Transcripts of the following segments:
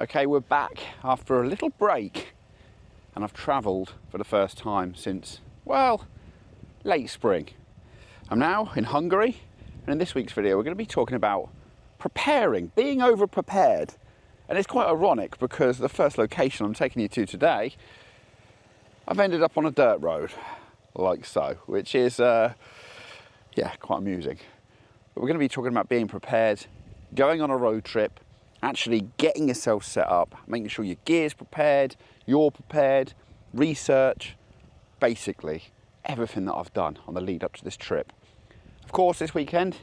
Okay, we're back after a little break and I've travelled for the first time since, well, late spring. I'm now in Hungary, and in this week's video we're going to be talking about preparing, being over-prepared. And it's quite ironic because the first location I'm taking you to today, I've ended up on a dirt road, like so, which is, yeah, quite amusing. But we're going to be talking about being prepared, going on a road trip, actually getting yourself set up, making sure your gear's prepared, you're prepared, research, basically everything that I've done on the lead up to this trip. Of course, this weekend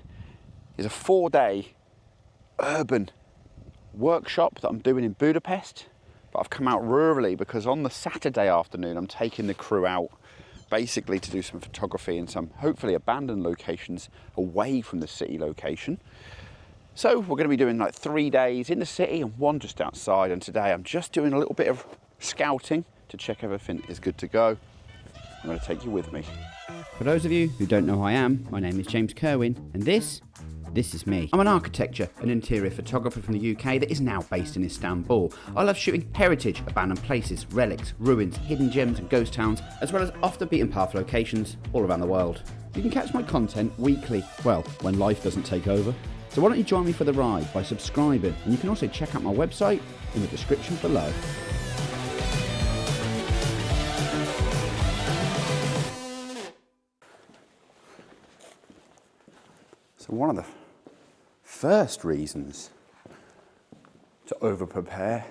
is a 4-day urban workshop that I'm doing in Budapest, but I've come out rurally because on the Saturday afternoon I'm taking the crew out basically to do some photography in some hopefully abandoned locations away from the city location. So we're going to be doing like 3 days in the city and 1 just outside, and today I'm just doing a little bit of scouting to check everything is good to go. I'm going to take you with me. For those of you who don't know who I am, my name is James Kerwin, and this is me. I'm an architecture and interior photographer from the UK that is now based in Istanbul. I love shooting heritage, abandoned places, relics, ruins, hidden gems and ghost towns, as well as off the beaten path locations all around the world. You can catch my content weekly, well, when life doesn't take over. So why don't you join me for the ride by subscribing, and you can also check out my website in the description below. So one of the first reasons to over-prepare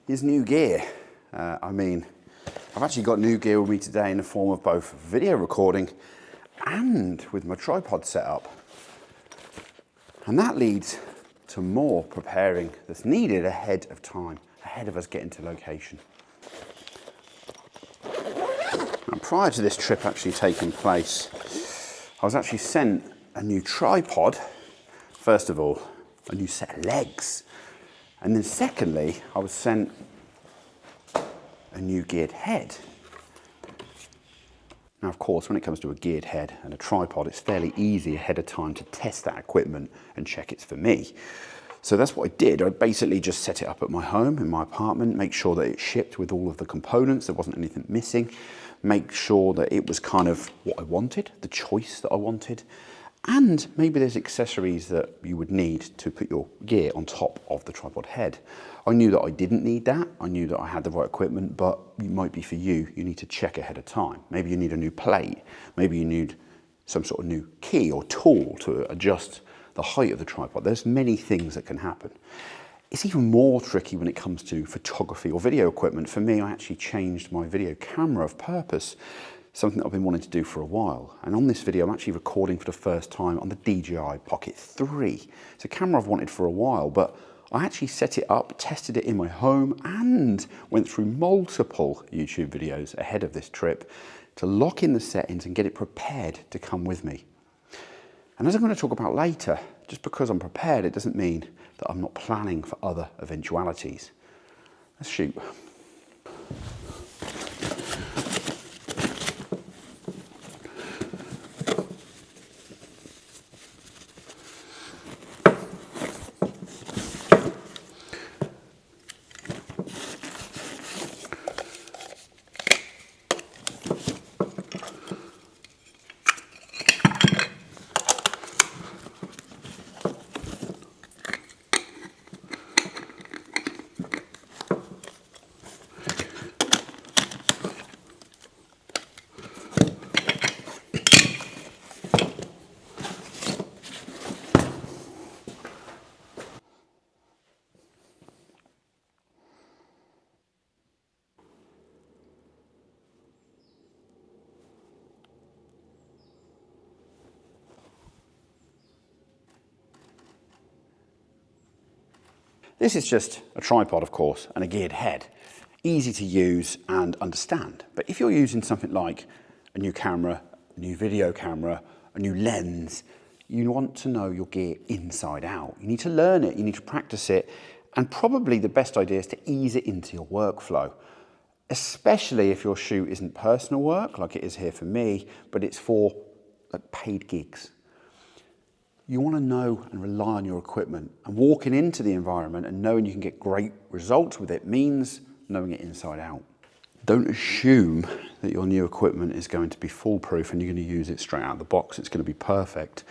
is new gear. I've actually got new gear with me today in the form of both video recording and with my tripod set up. And that leads to more preparing that's needed ahead of time, ahead of us getting to location. And prior to this trip actually taking place, I was actually sent a new tripod. First of all, a new set of legs. And then secondly, I was sent a new geared head. Now, of course, when it comes to a geared head and a tripod, it's fairly easy ahead of time to test that equipment and check it's for me. So that's what I did. I basically just set it up at my home, in my apartment, make sure that it shipped with all of the components, there wasn't anything missing, make sure that it was kind of what I wanted, the choice that I wanted, and maybe there's accessories that you would need to put your gear on top of the tripod head. I knew that I didn't need that. I knew that I had the right equipment, but it might be for you. You need to check ahead of time. Maybe you need a new plate. Maybe you need some sort of new key or tool to adjust the height of the tripod. There's many things that can happen. It's even more tricky when it comes to photography or video equipment. For me, I actually changed my video camera of purpose, something that I've been wanting to do for a while. And on this video, I'm actually recording for the first time on the DJI Pocket 3. It's a camera I've wanted for a while, but I actually set it up, tested it in my home, and went through multiple YouTube videos ahead of this trip to lock in the settings and get it prepared to come with me. And as I'm going to talk about later, just because I'm prepared, it doesn't mean that I'm not planning for other eventualities. Let's shoot. This is just a tripod, of course, and a geared head. Easy to use and understand. But if you're using something like a new camera, a new video camera, a new lens, you want to know your gear inside out. You need to learn it, you need to practice it, and probably the best idea is to ease it into your workflow, especially if your shoot isn't personal work, like it is here for me, but it's for like paid gigs. You want to know and rely on your equipment, and walking into the environment and knowing you can get great results with it means knowing it inside out. Don't assume that your new equipment is going to be foolproof and you're going to use it straight out of the box. It's going to be perfect.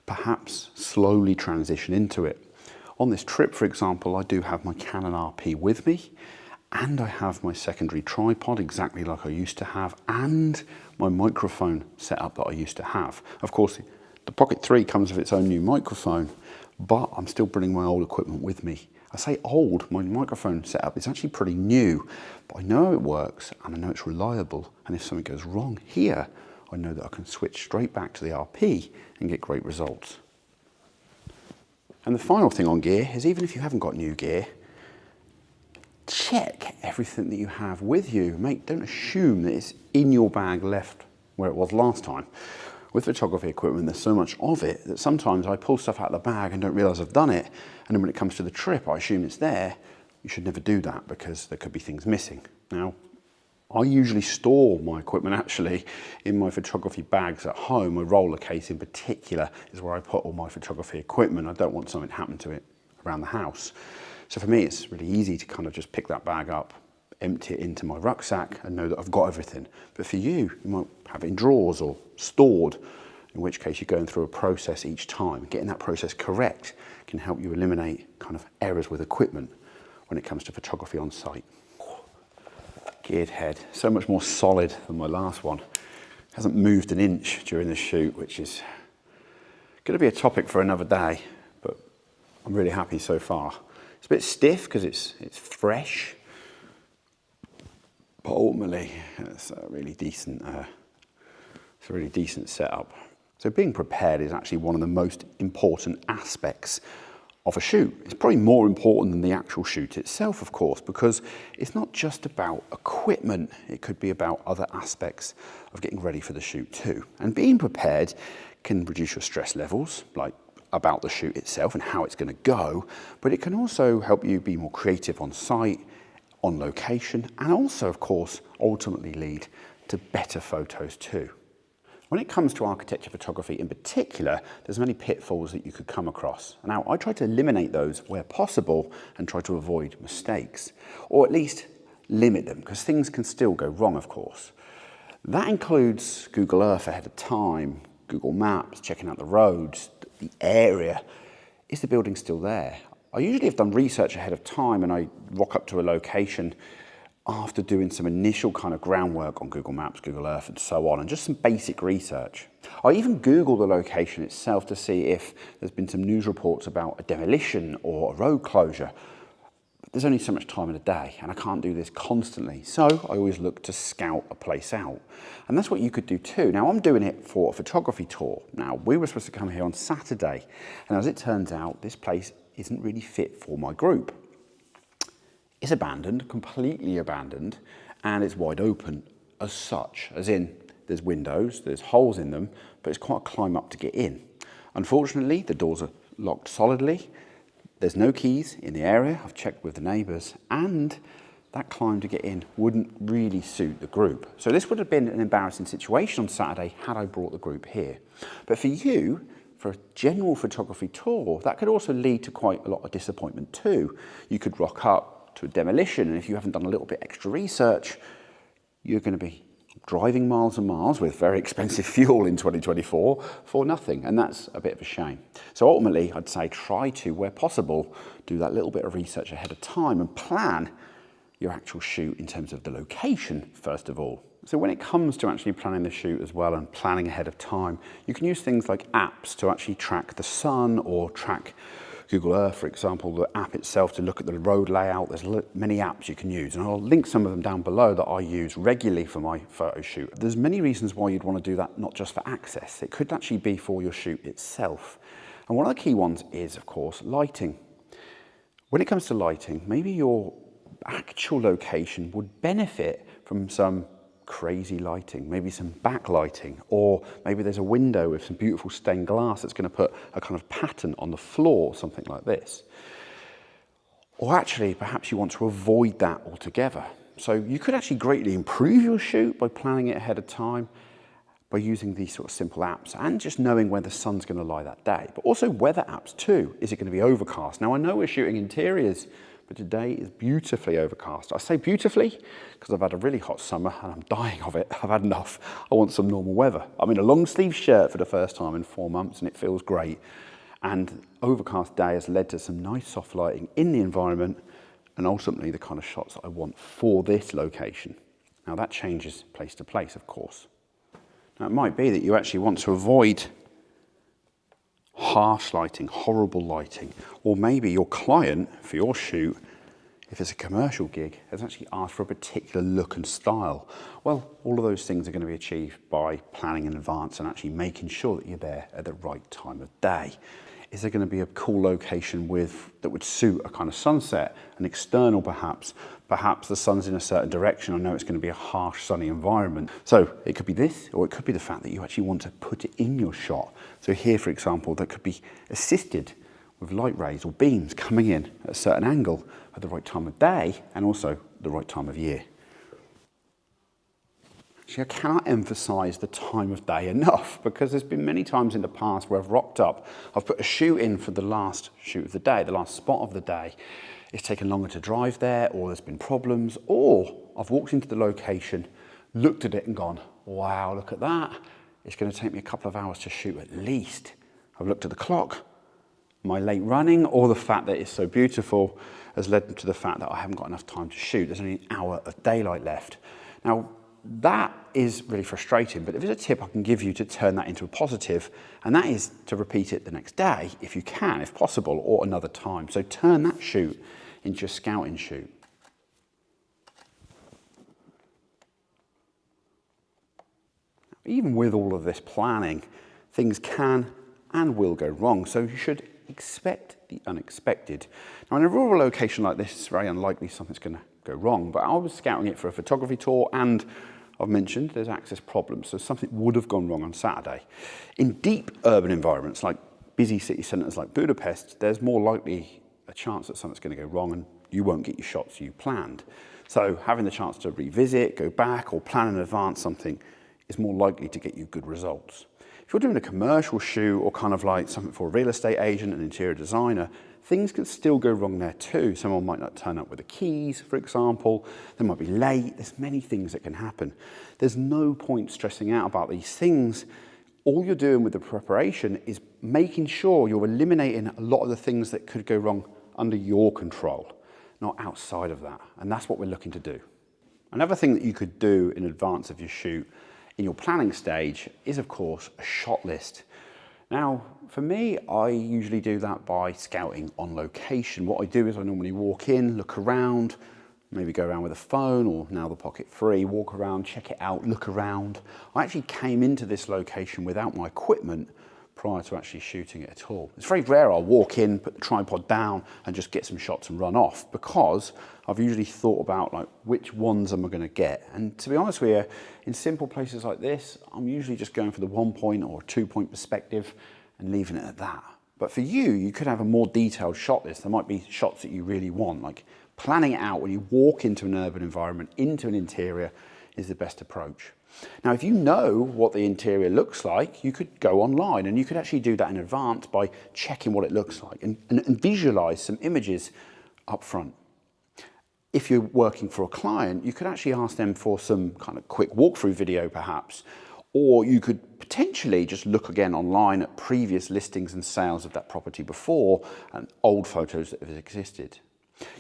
Perhaps slowly transition into it. On this trip, for example, I do have my Canon RP with me, and I have my secondary tripod exactly like I used to have, and my microphone setup that I used to have. Of course, the Pocket 3 comes with its own new microphone, but I'm still bringing my old equipment with me. I say old, my microphone setup is actually pretty new, but I know it works and I know it's reliable. And if something goes wrong here, I know that I can switch straight back to the RP and get great results. And the final thing on gear is, even if you haven't got new gear, check everything that you have with you. Mate, don't assume that it's in your bag left where it was last time. With photography equipment, there's so much of it that sometimes I pull stuff out of the bag and don't realise I've done it. And then when it comes to the trip, I assume it's there. You should never do that because there could be things missing. Now, I usually store my equipment actually in my photography bags at home. My roller case in particular is where I put all my photography equipment. I don't want something to happen to it around the house. So for me, it's really easy to kind of just pick that bag up, empty it into my rucksack and know that I've got everything. But for you, you might have it in drawers or stored, in which case you're going through a process each time. Getting that process correct can help you eliminate kind of errors with equipment when it comes to photography on site. Geared head, so much more solid than my last one. Hasn't moved an inch during the shoot, which is going to be a topic for another day, but I'm really happy so far. It's a bit stiff because it's fresh, but ultimately it's a really decent setup. So being prepared is actually one of the most important aspects of a shoot. It's probably more important than the actual shoot itself, of course, because it's not just about equipment. It could be about other aspects of getting ready for the shoot too. And being prepared can reduce your stress levels, like about the shoot itself and how it's going to go, but it can also help you be more creative on site, on location, and also, of course, ultimately lead to better photos too. When it comes to architecture photography in particular, there's many pitfalls that you could come across. Now, I try to eliminate those where possible and try to avoid mistakes, or at least limit them, because things can still go wrong, of course. That includes Google Earth ahead of time, Google Maps, checking out the roads, the area. Is the building still there? I usually have done research ahead of time and I rock up to a location after doing some initial kind of groundwork on Google Maps, Google Earth and so on, and just some basic research. I even Google the location itself to see if there's been some news reports about a demolition or a road closure. But there's only so much time in a day and I can't do this constantly. So I always look to scout a place out. And that's what you could do too. Now I'm doing it for a photography tour. Now we were supposed to come here on Saturday, and as it turns out, this place isn't really fit for my group. It's abandoned, completely abandoned, and it's wide open as such, as in there's windows, there's holes in them, but it's quite a climb up to get in. Unfortunately, the doors are locked solidly. There's no keys in the area. I've checked with the neighbours, and that climb to get in wouldn't really suit the group. So this would have been an embarrassing situation on Saturday had I brought the group here. But for you, for a general photography tour, that could also lead to quite a lot of disappointment too. You could rock up to a demolition, and if you haven't done a little bit extra research, you're going to be driving miles and miles with very expensive fuel in 2024 for nothing, and that's a bit of a shame. So ultimately, I'd say try to, where possible, do that little bit of research ahead of time and plan your actual shoot in terms of the location, first of all. So when it comes to actually planning the shoot as well and planning ahead of time, you can use things like apps to actually track the sun or track Google Earth, for example, the app itself to look at the road layout. There's many apps you can use, and I'll link some of them down below that I use regularly for my photo shoot. There's many reasons why you'd want to do that, not just for access. It could actually be for your shoot itself. And one of the key ones is, of course, lighting. When it comes to lighting, maybe your actual location would benefit from some crazy lighting, maybe some backlighting, or maybe there's a window with some beautiful stained glass that's going to put a kind of pattern on the floor, something like this. Or actually, perhaps you want to avoid that altogether. So you could actually greatly improve your shoot by planning it ahead of time, by using these sort of simple apps and just knowing where the sun's going to lie that day. But also weather apps too. Is it going to be overcast? Now I know we're shooting interiors, but today is beautifully overcast. I say beautifully because I've had a really hot summer and I'm dying of it. I've had enough. I want some normal weather. I'm in a long sleeve shirt for the first time in 4 months and it feels great. And overcast day has led to some nice soft lighting in the environment and ultimately the kind of shots that I want for this location. Now that changes place to place, of course. Now it might be that you actually want to avoid harsh lighting, horrible lighting, or maybe your client for your shoot, if it's a commercial gig, has actually asked for a particular look and style. Well, all of those things are going to be achieved by planning in advance and actually making sure that you're there at the right time of day. Is there going to be a cool location that would suit a kind of sunset, an external perhaps? Perhaps the sun's in a certain direction. I know it's going to be a harsh sunny environment. So it could be this, or it could be the fact that you actually want to put it in your shot. So here, for example, that could be assisted with light rays or beams coming in at a certain angle at the right time of day and also the right time of year. Actually, I cannot emphasize the time of day enough because there's been many times in the past where I've rocked up, I've put a shoot in for the last shoot of the day, the last spot of the day. It's taken longer to drive there, or there's been problems, or I've walked into the location, looked at it and gone, wow, look at that. It's going to take me a couple of hours to shoot at least. I've looked at the clock, my late running, or the fact that it's so beautiful has led to the fact that I haven't got enough time to shoot. There's only an hour of daylight left. Now, that is really frustrating, but if there's a tip I can give you to turn that into a positive, and that is to repeat it the next day, if you can, if possible, or another time. So turn that shoot into a scouting shoot. Even with all of this planning, things can and will go wrong, so you should expect the unexpected. Now, in a rural location like this, it's very unlikely something's going to go wrong, but I was scouting it for a photography tour and I've mentioned there's access problems, so something would have gone wrong on Saturday. In deep urban environments like busy city centres like Budapest, there's more likely a chance that something's going to go wrong and you won't get your shots you planned. So having the chance to revisit, go back or plan in advance something is more likely to get you good results. If you're doing a commercial shoot or kind of like something for a real estate agent, an interior designer, things can still go wrong there too. Someone might not turn up with the keys, for example. They might be late. There's many things that can happen. There's no point stressing out about these things. All you're doing with the preparation is making sure you're eliminating a lot of the things that could go wrong under your control, not outside of that. And that's what we're looking to do. Another thing that you could do in advance of your shoot in your planning stage is, of course, a shot list. Now, for me, I usually do that by scouting on location. What I do is I normally walk in, look around, maybe go around with a phone or now the Pocket 3, walk around, check it out, look around. I actually came into this location without my equipment prior to actually shooting it at all. It's very rare I'll walk in, put the tripod down and just get some shots and run off because I've usually thought about like which ones am I going to get. And to be honest with you, in simple places like this, I'm usually just going for the 1 point or 2 point perspective and leaving it at that. But for you, you could have a more detailed shot list. There might be shots that you really want, like planning it out when you walk into an urban environment, into an interior is the best approach. Now, if you know what the interior looks like, you could go online and you could actually do that in advance by checking what it looks like and visualize some images up front. If you're working for a client, you could actually ask them for some kind of quick walkthrough video perhaps, or you could potentially just look again online at previous listings and sales of that property before and old photos that have existed.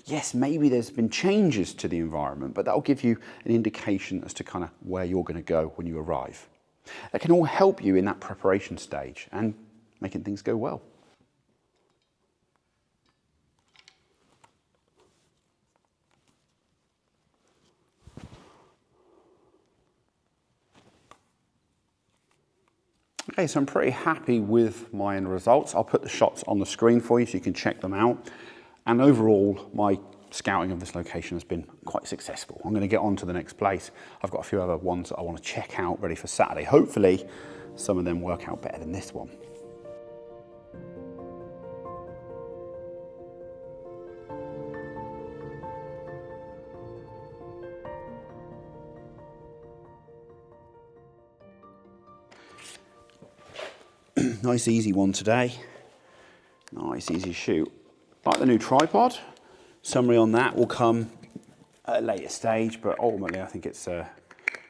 Yes, maybe there's been changes to the environment, but that'll give you an indication as to kind of where you're going to go when you arrive. That can all help you in that preparation stage and making things go well. Okay, so I'm pretty happy with my end results. I'll put the shots on the screen for you so you can check them out. And overall, my scouting of this location has been quite successful. I'm going to get on to the next place. I've got a few other ones that I want to check out ready for Saturday. Hopefully, some of them work out better than this one. Nice easy one today. Nice easy shoot. Like the new tripod. Summary on that will come at a later stage, but ultimately I think it's a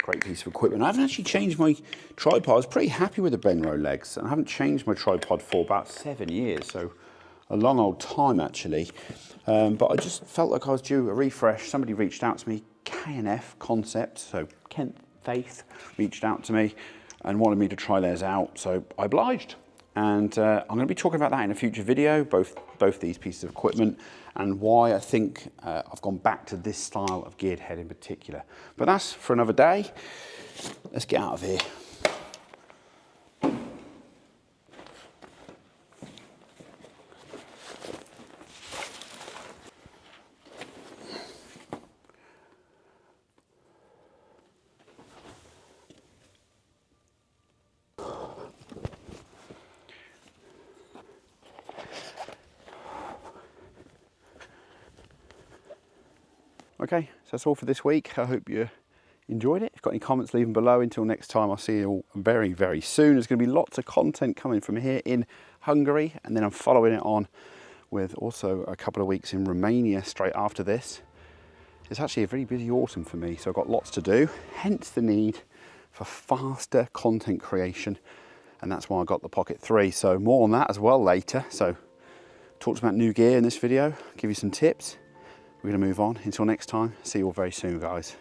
great piece of equipment. I haven't actually changed my tripod. I was pretty happy with the Benro legs, and I haven't changed my tripod for about 7 years, so a long old time actually. But I just felt like I was due a refresh. Somebody reached out to me, K&F Concepts, so Kentfaith reached out to me and wanted me to try theirs out, so I obliged. And I'm going to be talking about that in a future video, both these pieces of equipment, and why I think I've gone back to this style of geared head in particular. But that's for another day. Let's get out of here. Okay, so that's all for this week. I hope you enjoyed it. If you've got any comments, leave them below. Until next time, I'll see you all very, very soon. There's going to be lots of content coming from here in Hungary, and then I'm following it on with also a couple of weeks in Romania straight after this. It's actually a very busy autumn for me, so I've got lots to do, hence the need for faster content creation, and that's why I got the Pocket 3. So more on that as well later. So talked about new gear in this video, give you some tips. We're going to move on. Until next time, see you all very soon, guys.